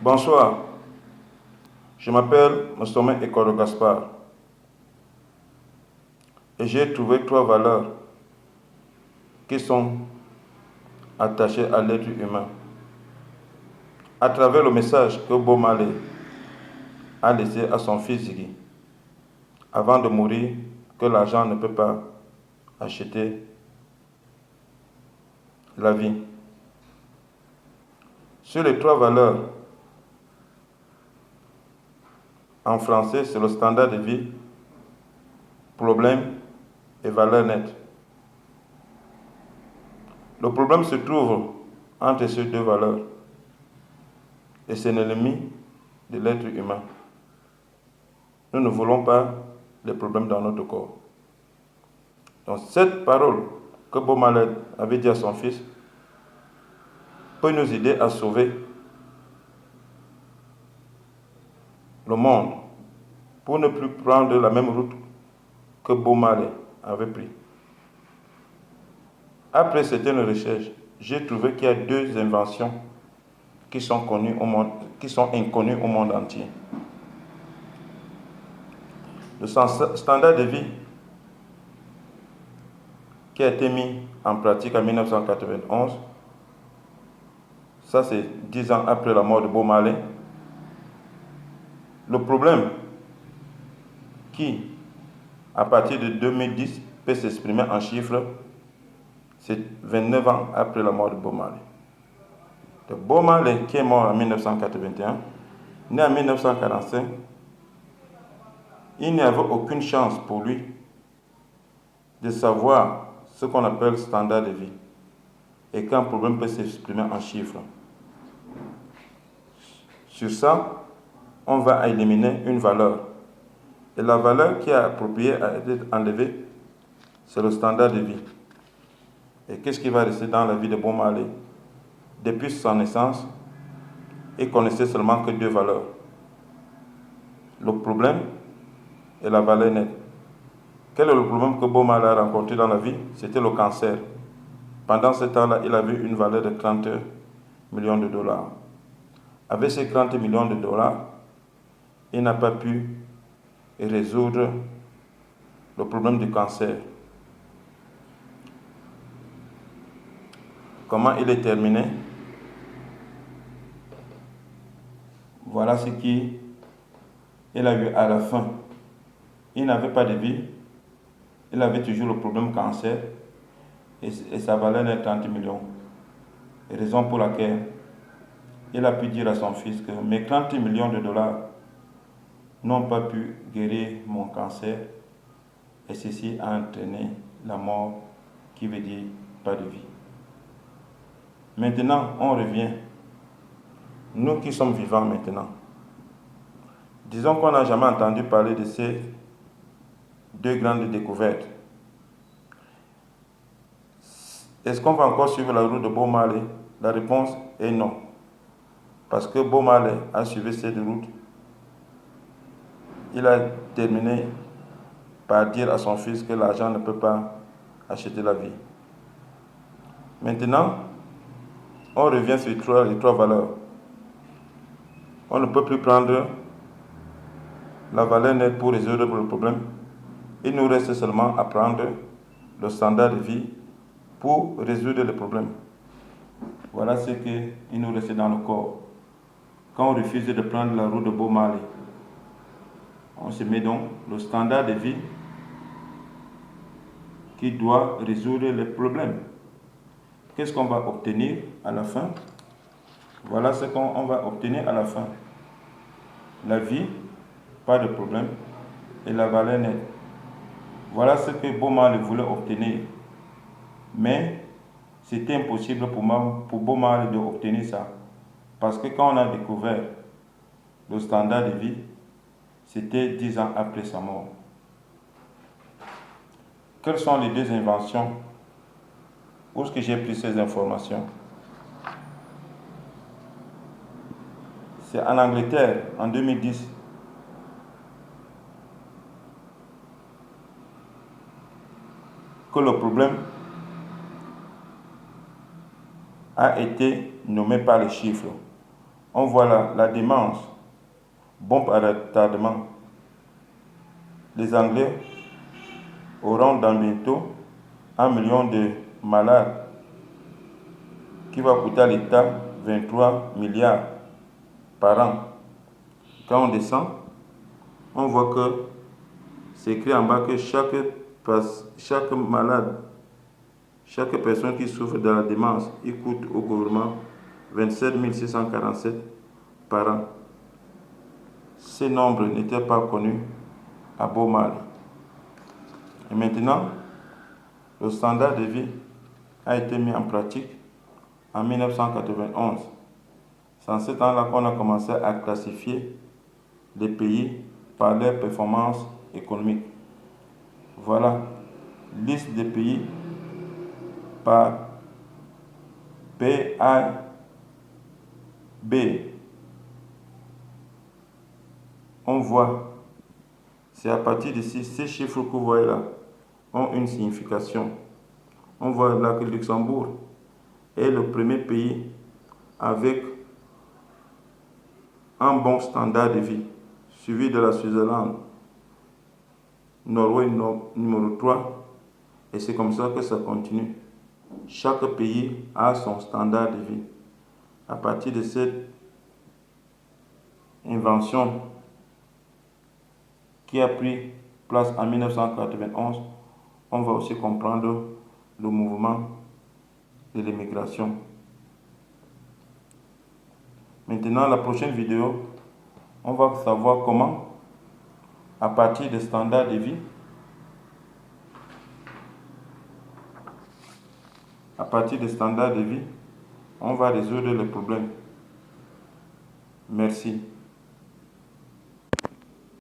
Bonsoir, je m'appelle Mostome Ekoro Gaspard et j'ai trouvé 3 valeurs qui sont attachées à l'être humain. À travers le message que Bob Marley a laissé à son fils Ziggy, avant de mourir, que l'argent ne peut pas acheter la vie. Sur les 3 valeurs, en français, c'est le standard de vie, problème et valeur nette. Le problème se trouve entre ces 2 valeurs et c'est l'ennemi de l'être humain. Nous ne voulons pas les problèmes dans notre corps. Donc cette parole que Bob Marley avait dit à son fils peut nous aider à sauver le monde pour ne plus prendre la même route que Bob Marley avait pris. Après certaines recherches, j'ai trouvé qu'il y a 2 inventions qui sont inconnues au monde entier. Le standard de vie qui a été mis en pratique en 1991, ça c'est 10 ans après la mort de Bob Marley. Le problème qui, à partir de 2010, peut s'exprimer en chiffres, c'est 29 ans après la mort de Bob Marley. De Bob Marley, qui est mort en 1981, né en 1945, il n'y avait aucune chance pour lui de savoir ce qu'on appelle standard de vie et qu'un problème peut s'exprimer en chiffres. Sur ça, on va éliminer une valeur. Et la valeur qui est appropriée à être enlevée, c'est le standard de vie. Et qu'est-ce qui va rester dans la vie de Bob Marley? Depuis sa naissance, il connaissait seulement que 2 valeurs. Le problème et la valeur nette. Quel est le problème que Bob Marley a rencontré dans la vie? C'était le cancer. Pendant ce temps-là, il avait une valeur de 30 millions de dollars. Avec ces 30 millions de dollars, il n'a pas pu résoudre le problème du cancer. Comment il est terminé? Voilà ce qu'il a eu à la fin. Il n'avait pas de vie, il avait toujours le problème cancer et sa valeur est 30 millions. Raison pour laquelle il a pu dire à son fils que mes 30 millions de dollars n'ont pas pu guérir mon cancer et ceci a entraîné la mort qui veut dire pas de vie. Maintenant, on revient. Nous qui sommes vivants maintenant, disons qu'on n'a jamais entendu parler de ces 2 grandes découvertes. Est-ce qu'on va encore suivre la route de Bob Marley? La réponse est non. Parce que Bob Marley a suivi cette route. Il a terminé par dire à son fils que l'argent ne peut pas acheter la vie. Maintenant, on revient sur les 3 valeurs. On ne peut plus prendre la valeur nette pour résoudre le problème. Il nous reste seulement à prendre le standard de vie pour résoudre le problème. Voilà ce qu'il nous reste dans le corps. Quand on refuse de prendre la route de Bob Marley, on se met donc le standard de vie qui doit résoudre les problèmes. Qu'est-ce qu'on va obtenir à la fin? Voilà ce qu'on va obtenir à la fin. La vie, pas de problème, et la valeur nette. Voilà ce que Bob Marley voulait obtenir. Mais c'était impossible pour Bob Marley d'obtenir ça. Parce que quand on a découvert le standard de vie, c'était 10 ans après sa mort. Quelles sont les 2 inventions? Où est-ce que j'ai pris ces informations? C'est en Angleterre, en 2010. Que le problème a été nommé par les chiffres. On voit la démence, bombe à retardement. Les Anglais auront dans bientôt 1 million de malades qui va coûter à l'État 23 milliards par an. Quand on descend, on voit que c'est écrit en bas que chaque malade, chaque personne qui souffre de la démence, il coûte au gouvernement 27 647 par an. Ces nombres n'étaient pas connus à Beaumal. Et maintenant, le standard de vie a été mis en pratique en 1991. C'est en ce temps-là qu'on a commencé à classifier les pays par leur performance économique. Voilà, liste des pays par PIB. On voit, c'est à partir de ces chiffres que vous voyez là, ont une signification. On voit là que Luxembourg est le premier pays avec un bon standard de vie, suivi de la Suisse-Zélande, Norvège numéro 3, et c'est comme ça que ça continue. Chaque pays a son standard de vie. À partir de cette invention qui a pris place en 1991, on va aussi comprendre le mouvement de l'immigration. Maintenant, la prochaine vidéo, on va savoir comment, à partir des standards de vie, on va résoudre les problèmes. Merci.